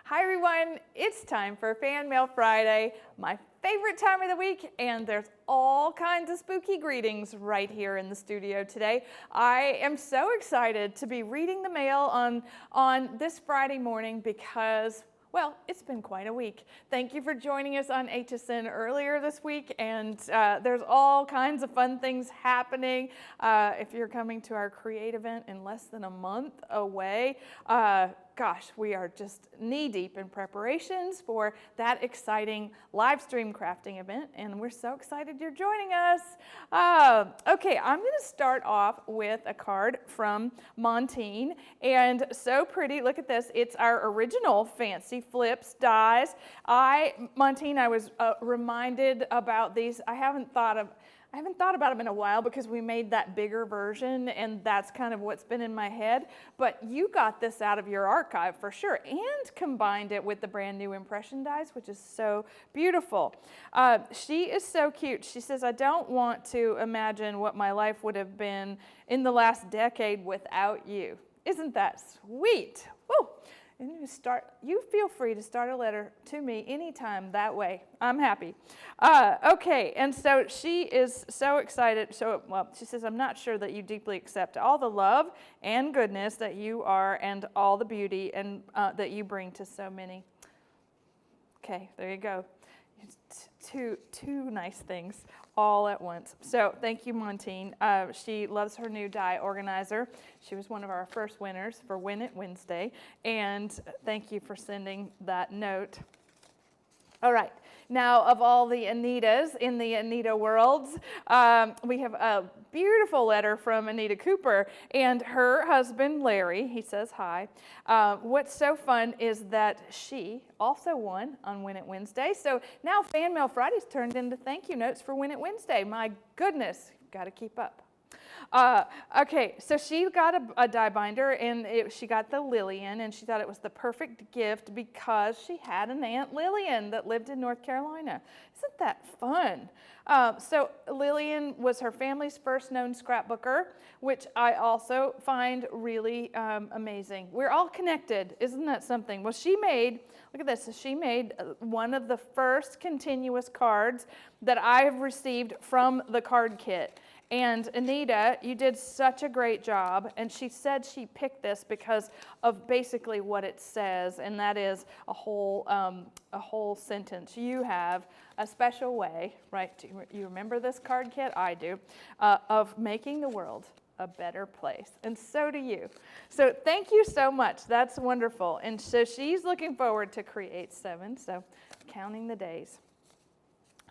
Hi everyone, it's time for Fan Mail Friday, my favorite time of the week, and there's all kinds of spooky greetings right here in the studio today. I am so excited to be reading the mail on this Friday morning because, well, it's been quite a week. Thank you for joining us on HSN earlier this week, and there's all kinds of fun things happening. If you're coming to our Create event in less than a month away, gosh, we are just knee-deep in preparations for that exciting live stream crafting event, and we're so excited you're joining us. Okay, I'm going to start off with a card from Montine, and so pretty. Look at this. It's our original Fancy Flips dies. Montine, I was reminded about these. I haven't thought about them in a while because we made that bigger version, and that's kind of what's been in my head. But you got this out of your archive for sure and combined it with the brand new impression dies, which is so beautiful. She is so cute. She says, I don't want to imagine what my life would have been in the last decade without you. Isn't that sweet? Woo! And you feel free to start a letter to me anytime that way. I'm happy. Okay, and so she is so excited. She says, I'm not sure that you deeply accept all the love and goodness that you are and all the beauty and that you bring to so many. Okay, there you go. Two nice things all at once. So thank you, Montine. She loves her new die organizer. She was one of our first winners for Win It Wednesday. And thank you for sending that note. All right. Now, of all the Anitas in the Anita worlds, we have a beautiful letter from Anita Cooper and her husband, Larry. He says hi. What's so fun is that she also won on Win It Wednesday. So now Fan Mail Friday's turned into thank you notes for Win It Wednesday. My goodness, got to keep up. Okay, so she got a die binder, and she got the Lillian, and she thought it was the perfect gift because she had an Aunt Lillian that lived in North Carolina. Isn't that fun? So Lillian was her family's first known scrapbooker, which I also find really amazing. We're all connected. Isn't that something? Well, look at this. She made one of the first continuous cards that I have received from the card kit. And Anita, you did such a great job. And she said she picked this because of basically what it says, and that is a whole sentence. You have a special way, right? You remember this card kit? I do, of making the world a better place. And so do you. So thank you so much. That's wonderful. And so she's looking forward to Create 7. So counting the days.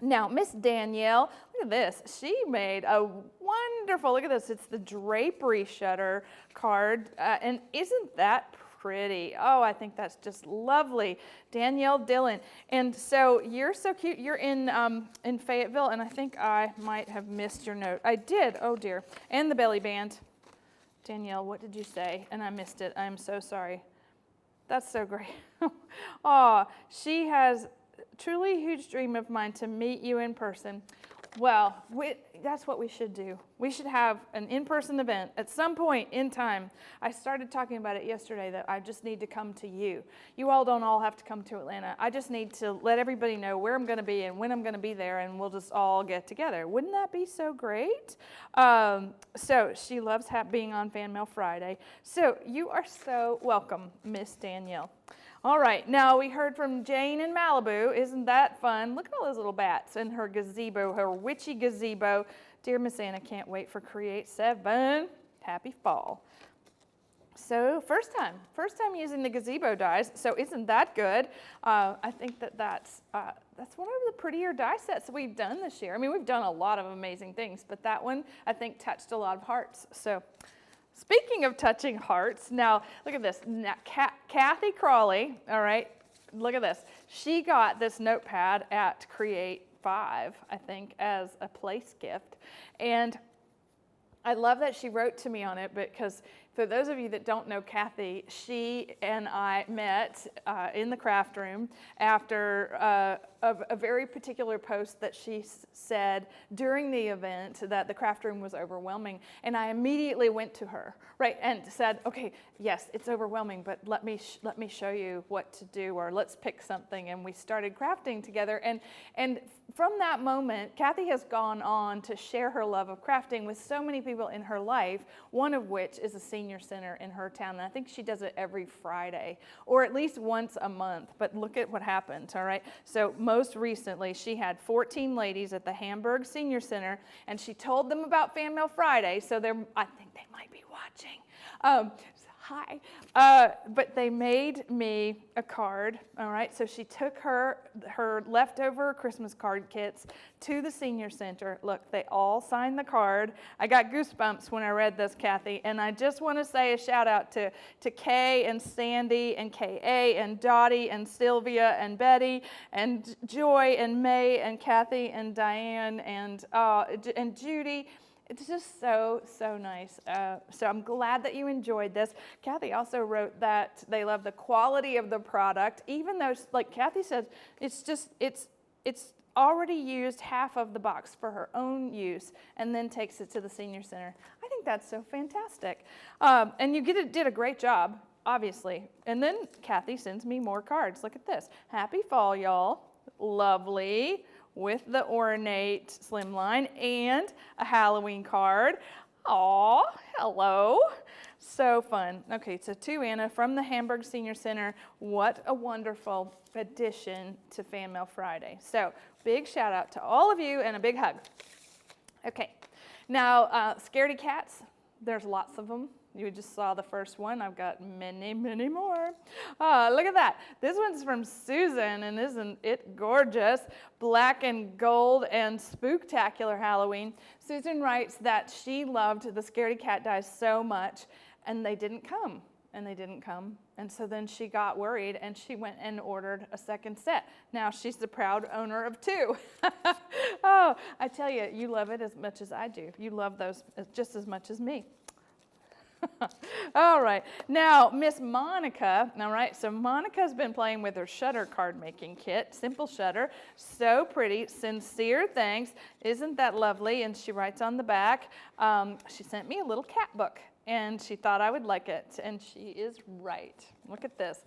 Now, Miss Danielle, look at this. She made a wonderful, look at this. It's the drapery shutter card. And isn't that pretty? Oh, I think that's just lovely. Danielle Dillon. And so you're so cute. You're in Fayetteville, and I think I might have missed your note. I did. Oh, dear. And the belly band. Danielle, what did you say? And I missed it. I'm so sorry. That's so great. Oh, she has truly a huge dream of mine to meet you in person. Well, that's what we should do. We should have an in-person event at some point in time. I started talking about it yesterday that I just need to come to you. You all don't all have to come to Atlanta. I just need to let everybody know where I'm going to be and when I'm going to be there, and we'll just all get together. Wouldn't that be so great? So she loves being on Fan Mail Friday. So you are so welcome, Miss Danielle. All right, now we heard from Jane in Malibu. Isn't that fun? Look at all those little bats in her gazebo, her witchy gazebo. Dear Miss Anna, can't wait for Create 7. Happy fall. So first time using the gazebo dies. So isn't that good? I think that's one of the prettier die sets that we've done this year. I mean, we've done a lot of amazing things, but that one I think touched a lot of hearts. So. Speaking of touching hearts, now look at this. Now, Kathy Crawley, all right, look at this. She got this notepad at Create 5, I think, as a place gift. And I love that she wrote to me on it because For those of you that don't know Kathy, she and I met in the craft room after a very particular post that she said during the event that the craft room was overwhelming. And I immediately went to her, right, and said, okay, yes, it's overwhelming, but let me show you what to do, or let's pick something. And we started crafting together. And from that moment, Kathy has gone on to share her love of crafting with so many people in her life, one of which is a senior center in her town. And I think she does it every Friday, or at least once a month. But look at what happened, all right? So most recently, she had 14 ladies at the Hamburg Senior Center, and she told them about Fan Mail Friday, so I think they might be watching. Hi. But they made me a card, all right? So she took her leftover Christmas card kits to the senior center. Look, they all signed the card. I got goosebumps when I read this, Kathy, and I just want to say a shout out to Kay and Sandy and K.A. and Dottie and Sylvia and Betty and Joy and May and Kathy and Diane and Judy. It's just so nice. So I'm glad that you enjoyed this. Kathy also wrote that they love the quality of the product, even though, like Kathy says, it's already used half of the box for her own use and then takes it to the senior center. I think that's so fantastic. And you did a great job, obviously. And then Kathy sends me more cards. Look at this. Happy fall, y'all. Lovely. With the ornate slimline and a Halloween card. Aw, hello. So fun. Okay, so to Anna from the Hamburg Senior Center. What a wonderful addition to Fan Mail Friday. So big shout out to all of you and a big hug. Okay, now scaredy cats, there's lots of them. You just saw the first one. I've got many more. Look at that. This one's from Susan, and isn't it gorgeous? Black and gold and spooktacular Halloween. Susan writes that she loved the scaredy cat dies so much, and they didn't come. And so then she got worried, and she went and ordered a second set. Now she's the proud owner of 2. Oh, I tell you, you love it as much as I do. You love those just as much as me. All right, now Miss Monica, all right, so Monica's been playing with her shutter card making kit, simple shutter, so pretty, sincere thanks, isn't that lovely? And she writes on the back, she sent me a little cat book, and she thought I would like it, and she is right. Look at this.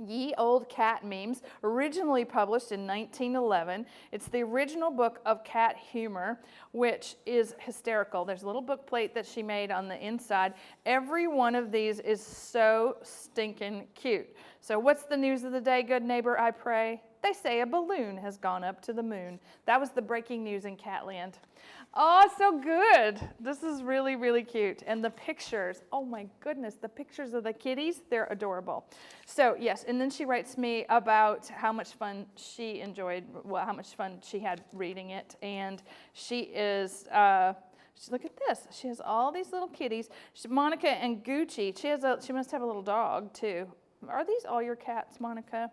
Ye Old Cat Memes, originally published in 1911. It's the original book of cat humor, which is hysterical. There's a little book plate that she made on the inside. Every one of these is so stinking cute. So what's the news of the day, good neighbor, I pray? They say a balloon has gone up to the moon. That was the breaking news in Catland. Oh, so good. This is really cute. And the pictures, oh my goodness, the pictures of the kitties, they're adorable. So yes, and then she writes me about how much fun she enjoyed, well, how much fun she had reading it. And she is, look at this. She has all these little kitties. Monica and Gucci, she must have a little dog too. Are these all your cats, Monica?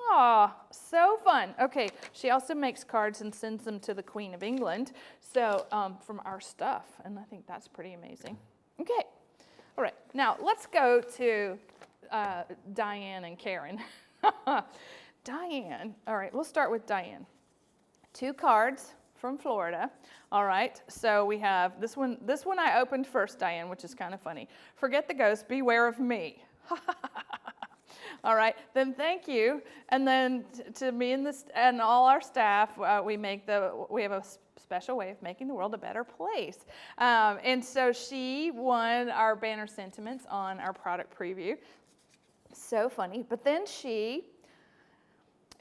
Oh, so fun. Okay, she also makes cards and sends them to the Queen of England, so from our stuff, and I think that's pretty amazing. Okay, all right, now let's go to Diane and Karen. Diane, all right, we'll start with Diane. 2 cards from Florida. All right, so we have this one I opened first, Diane, which is kind of funny. Forget the ghost, beware of me. All right, then thank you. And then to me and all our staff, we have a special way of making the world a better place. And so she won our banner sentiments on our product preview. So funny. But then she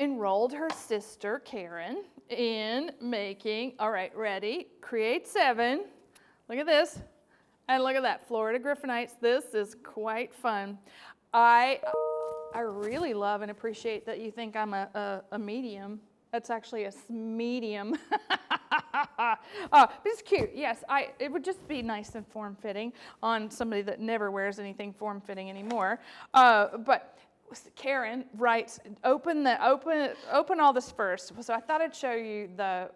enrolled her sister, Karen, in making, all right, ready, Create 7. Look at this. And look at that, Florida Griffinites. This is quite fun. I really love and appreciate that you think I'm a medium. That's actually a medium. This is cute. Yes, it would just be nice and form-fitting on somebody that never wears anything form-fitting anymore. But Karen writes, open all this first. So I thought I'd show you the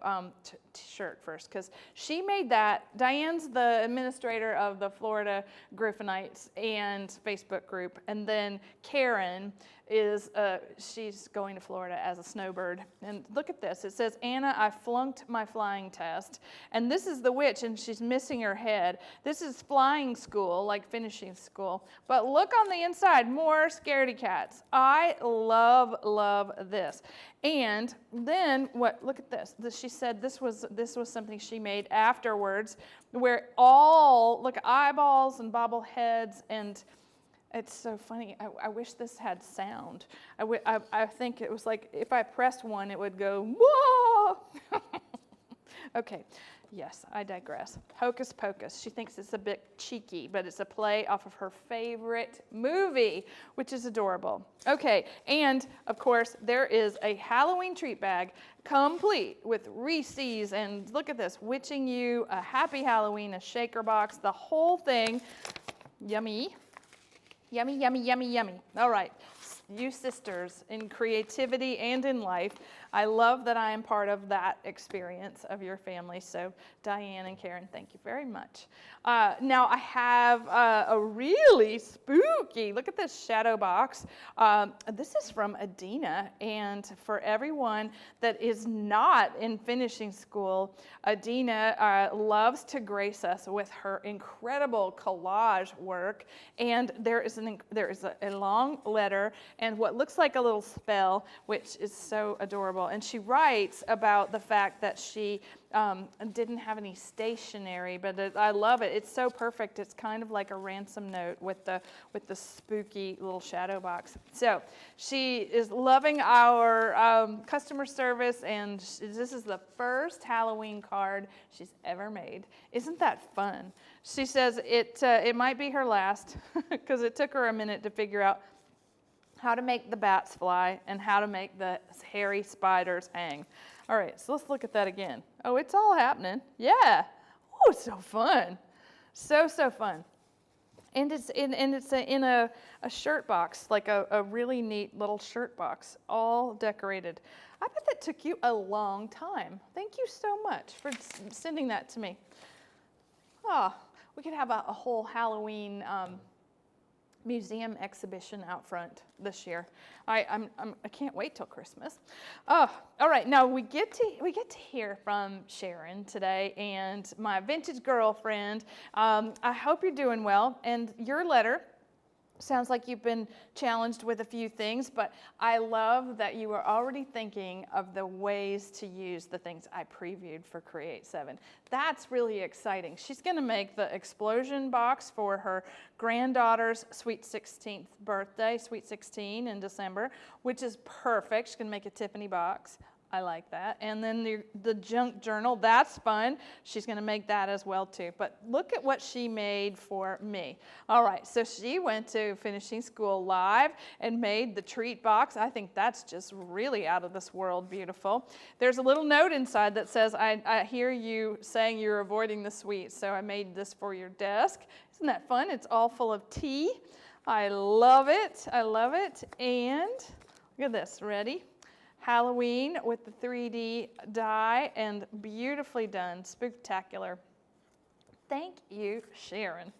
t-shirt first, because she made that. Diane's the administrator of the Florida Griffinites and Facebook group, and then Karen is she's going to Florida as a snowbird. And look at this. It says, Anna, I flunked my flying test. And this is the witch, and she's missing her head. This is flying school, like finishing school. But look on the inside, more scaredy cats. I love this. And then look at this. She said this was something she made afterwards, where look, eyeballs and bobbleheads, and it's so funny. I wish this had sound. I think it was like if I pressed one, it would go, whoa! Okay, yes, I digress. Hocus Pocus. She thinks it's a bit cheeky, but it's a play off of her favorite movie, which is adorable. Okay, and of course, there is a Halloween treat bag complete with Reese's, and look at this, witching you, a happy Halloween, a shaker box, the whole thing. Yummy. Yummy, yummy, yummy, yummy. All right, you sisters in creativity and in life, I love that I am part of that experience of your family. So Diane and Karen, thank you very much. Now I have a really spooky, look at this shadow box. This is from Adina, and for everyone that is not in finishing school, Adina loves to grace us with her incredible collage work, and there is a long letter and what looks like a little spell, which is so adorable. And she writes about the fact that she didn't have any stationery, but I love it. It's so perfect. It's kind of like a ransom note with the spooky little shadow box. So she is loving our customer service, and this is the first Halloween card she's ever made. Isn't that fun? She says it might be her last, because it took her a minute to figure out how to make the bats fly and how to make the hairy spiders hang. All right, so let's look at that again. Oh, it's all happening. Yeah. Oh, it's so fun. So fun. And it's in a shirt box, like a really neat little shirt box, all decorated. I bet that took you a long time. Thank you so much for sending that to me. Oh, we could have a whole Halloween museum exhibition out front this year. I can't wait till Christmas. Oh, all right. Now we get to hear from Sharon today, and my vintage girlfriend. I hope you're doing well. And your letter sounds like you've been challenged with a few things, but I love that you are already thinking of the ways to use the things I previewed for Create 7. That's really exciting. She's going to make the explosion box for her granddaughter's sweet 16th birthday, sweet 16 in December, which is perfect. She's going to make a Tiffany box. I like that. And then the junk journal, that's fun. She's going to make that as well, too. But look at what she made for me. All right, so she went to Finishing School Live and made the treat box. I think that's just really out of this world beautiful. There's a little note inside that says, I hear you saying you're avoiding the sweets, so I made this for your desk. Isn't that fun? It's all full of tea. I love it. I love it. And look at this. Ready? Halloween with the 3D die, and beautifully done, spectacular. Thank you, Sharon.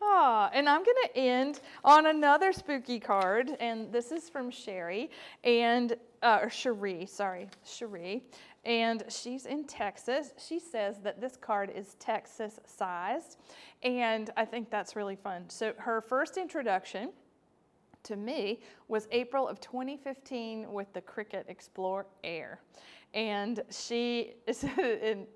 And I'm going to end on another spooky card, and this is from Sherry, or Cherie, and she's in Texas. She says that this card is Texas-sized, and I think that's really fun. So her first introduction to me was April of 2015 with the Cricut Explore Air. And she said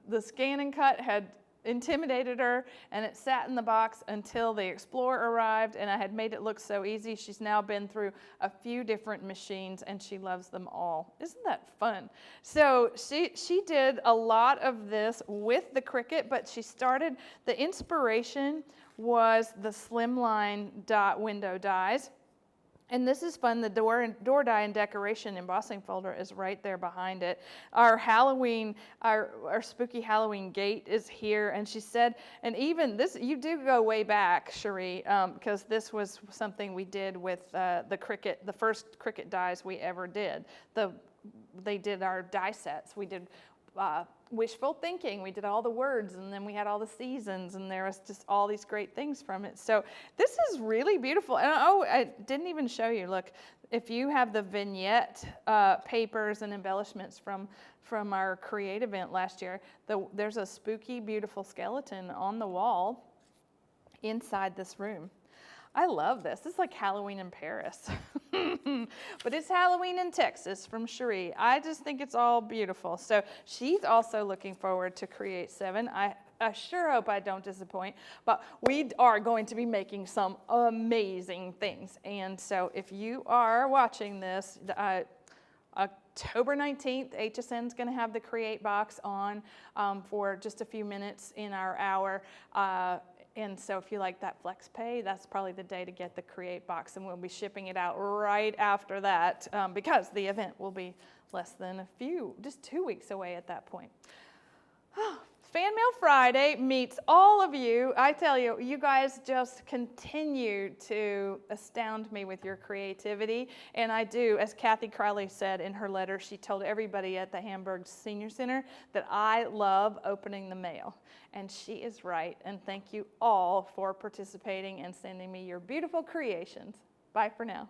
the scan and cut had intimidated her, and it sat in the box until the Explorer arrived, and I had made it look so easy. She's now been through a few different machines, and she loves them all. Isn't that fun? So she did a lot of this with the Cricut, but she started, the inspiration was the slimline window dies. And this is fun. The door die and decoration embossing folder is right there behind it. Our Halloween, our spooky Halloween gate is here. And she said, and even this, you do go way back, Cherie, because this was something we did with the first Cricut dies we ever did. They did our die sets. We did wishful thinking. We did all the words, and then we had all the seasons, and there was just all these great things from it. So this is really beautiful. And I didn't even show you. Look, if you have the vignette papers and embellishments from our Create event last year, there's a spooky, beautiful skeleton on the wall inside this room. I love this. This is like Halloween in Paris. But it's Halloween in Texas from Cherie. I just think it's all beautiful. So she's also looking forward to Create 7. I sure hope I don't disappoint, but we are going to be making some amazing things. And so if you are watching this, October 19th, HSN is going to have the Create box on for just a few minutes in our hour. And so if you like that flex pay, that's probably the day to get the Create box, and we'll be shipping it out right after that because the event will be less than just 2 weeks away at that point. Fan Mail Friday meets all of you. I tell you, you guys just continue to astound me with your creativity. And I do, as Kathy Crowley said in her letter, she told everybody at the Hamburg Senior Center that I love opening the mail. And she is right. And thank you all for participating and sending me your beautiful creations. Bye for now.